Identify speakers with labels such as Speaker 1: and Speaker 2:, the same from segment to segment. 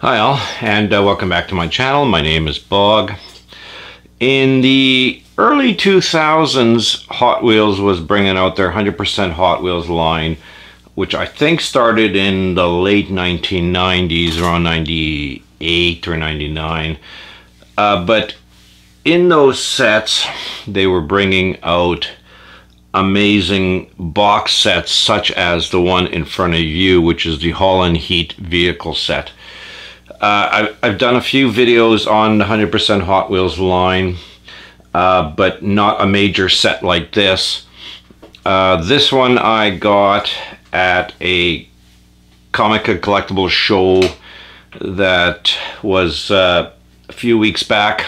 Speaker 1: Hi all, and welcome back to my channel. My name is Bog. In the early 2000s, Hot Wheels was bringing out their 100% Hot Wheels line, which I think started in the late 1990s, around 98 or 99. But in those sets, they were bringing out amazing box sets such as the one in front of you, which is the Holland Heat vehicle set. I've done a few videos on the 100% Hot Wheels line, but not a major set like this. This one I got at a comic and collectible show that was a few weeks back.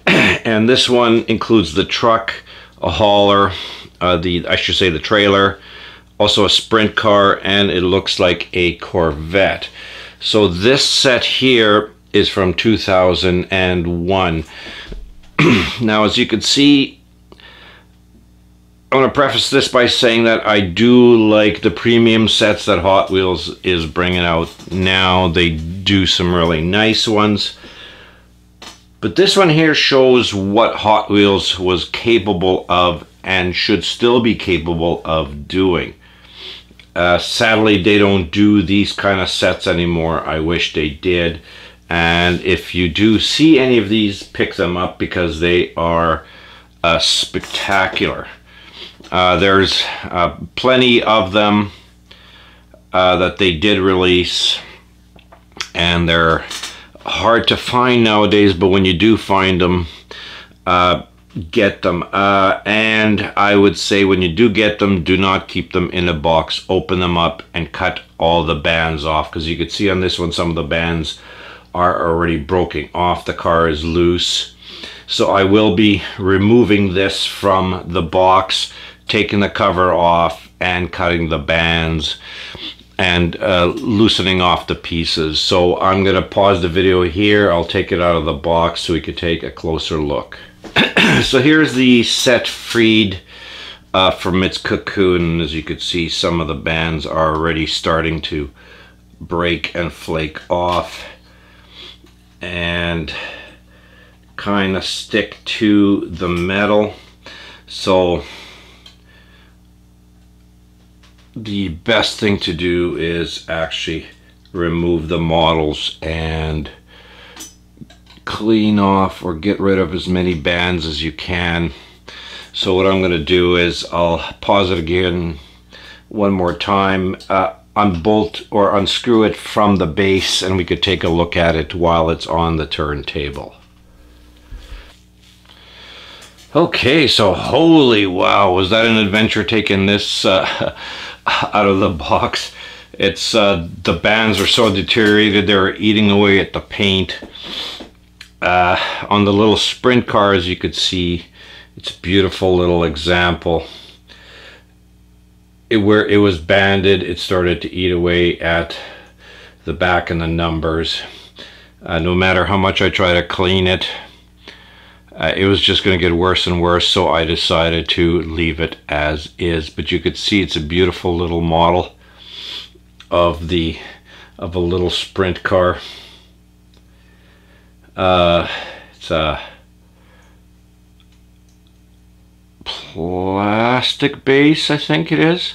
Speaker 1: And this one includes the truck, a hauler, the trailer, also a sprint car, and it looks like a Corvette. So this set here is from 2001. Now, as you can see, I want to preface this by saying that I do like the premium sets that Hot Wheels is bringing out now. They do some really nice ones. But this one here shows what Hot Wheels was capable of and should still be capable of doing. Sadly, they don't do these kind of sets anymore. I wish they did. And if you do see any of these, pick them up because they are spectacular. There's plenty of them that they did release, and they're hard to find nowadays, but when you do find them, get them. And I would say when you do get them, do not keep them in a box. Open them up and cut all the bands off, because you can see on this one some of the bands are already broken off. The car is loose. So I will be removing this from the box, taking the cover off and cutting the bands and loosening off the pieces. So I'm going to pause the video here. I'll take it out of the box so we can take a closer look. So here's the set freed from its cocoon. As you can see, some of the bands are already starting to break and flake off and kind of stick to the metal. So the best thing to do is actually remove the models and clean off or get rid of as many bands as you can. So what I'm going to do is I'll pause it again one more time, unbolt or unscrew it from the base, and we could take a look at it while it's on the turntable. Okay, so holy wow, was that an adventure taking this out of the box. It's the bands are so deteriorated, they're eating away at the paint. On the little sprint car, as you could see, it's a beautiful little example. Where it was banded, it started to eat away at the back and the numbers. No matter how much I try to clean it, it was just going to get worse and worse, so I decided to leave it as is. But you could see it's a beautiful little model of a little sprint car. It's a plastic base, I think it is.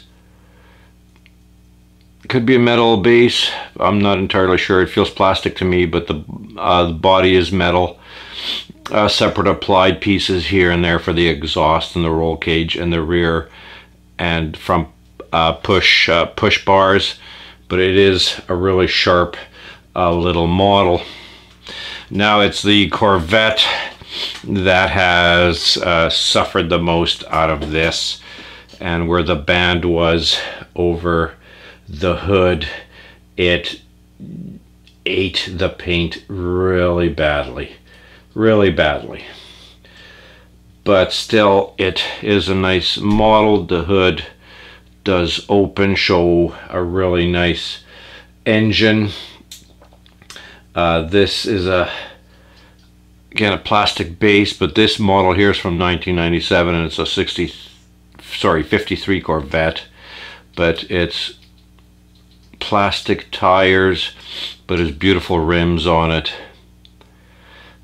Speaker 1: Could be a metal base. I'm not entirely sure. It feels plastic to me, but the body is metal. Separate applied pieces here and there for the exhaust and the roll cage and the rear and front push bars. But it is a really sharp little model. Now it's the Corvette that has suffered the most out of this, and where the band was over the hood, it ate the paint really badly. But still, it is a nice model. The hood does open, show a really nice engine. This is again a plastic base, but this model here is from 1997, and it's a 53 Corvette, but it's plastic tires, but has beautiful rims on it.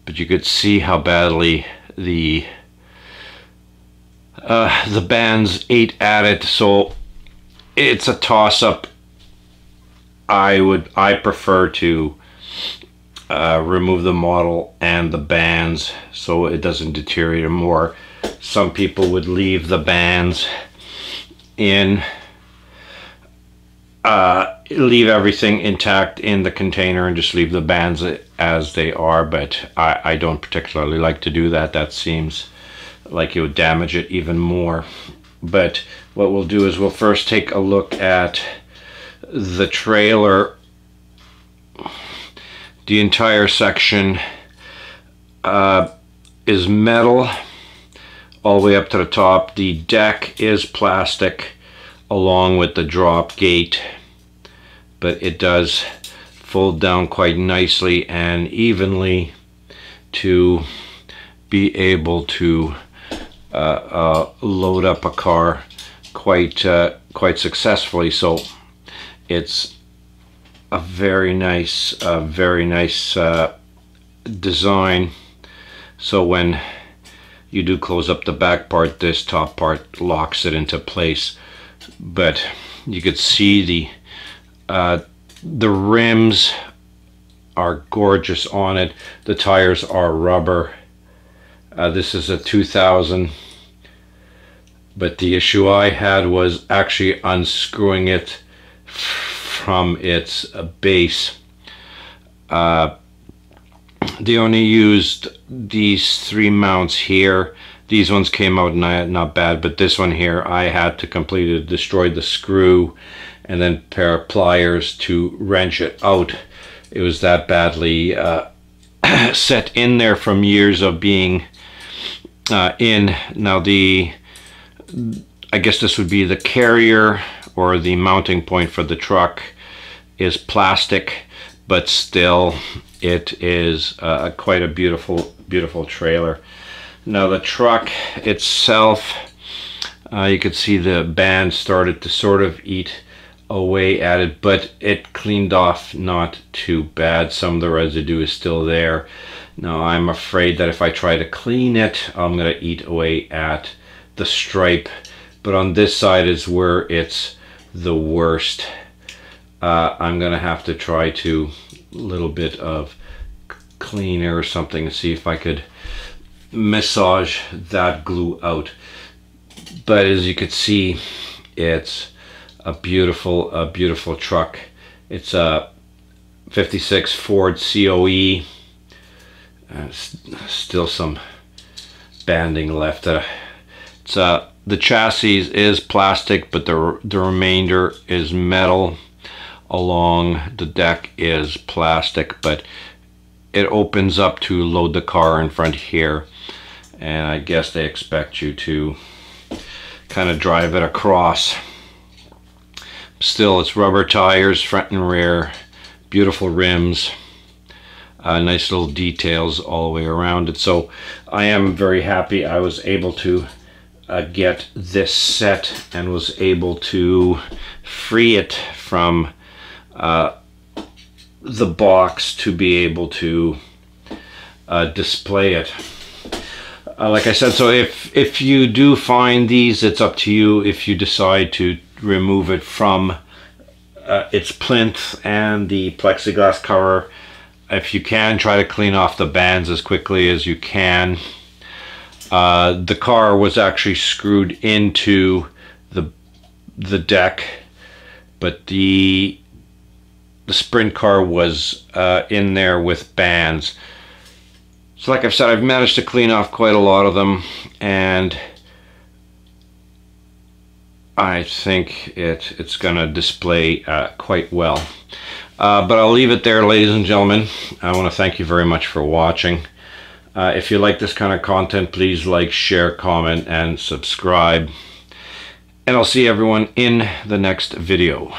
Speaker 1: But you could see how badly the bands ate at it, so it's a toss-up. I prefer to remove the model and the bands so it doesn't deteriorate more. Some people would leave the bands in, leave everything intact in the container and just leave the bands as they are, but I don't particularly like to do that. That seems like it would damage it even more. But what we'll do is we'll first take a look at the trailer. The entire section is metal all the way up to the top. The deck is plastic along with the drop gate, but it does fold down quite nicely and evenly to be able to load up a car quite successfully. So it's a very nice design. So when you do close up the back part, this top part locks it into place. But you could see the rims are gorgeous on it. The tires are rubber. This is a 2000, but the issue I had was actually unscrewing it from its base. They only used these 3 mounts here. These ones came out not bad, but this one here I had to completely destroy the screw and then pair of pliers to wrench it out. It was that badly set in there from years of being in. Now I guess this would be the carrier or the mounting point for the truck is plastic, but still it is quite a beautiful trailer. Now the truck itself, you could see the band started to sort of eat away at it, but it cleaned off not too bad. Some of the residue is still there. Now I'm afraid that if I try to clean it, I'm going to eat away at the stripe, but on this side is where it's the worst. I'm going to have to try to little bit of cleaner or something and see if I could massage that glue out. But as you can see, it's a beautiful truck. It's a 56 Ford Coe. Still some banding left. The chassis is plastic, but the remainder is metal. Along the deck is plastic, but it opens up to load the car in front here, and I guess they expect you to kind of drive it across. Still, it's rubber tires front and rear, beautiful rims, nice little details all the way around it. So I am very happy I was able to get this set and was able to free it from the box to be able to display it. Like I said, so if you do find these, it's up to you if you decide to remove it from its plinth and the plexiglass cover. If you can, try to clean off the bands as quickly as you can. The car was actually screwed into the deck, but the sprint car was in there with bands. So like I've said, I've managed to clean off quite a lot of them, and I think it's gonna display quite well. But I'll leave it there, ladies and gentlemen. I want to thank you very much for watching. If you like this kind of content, please like, share, comment, and subscribe. And I'll see everyone in the next video.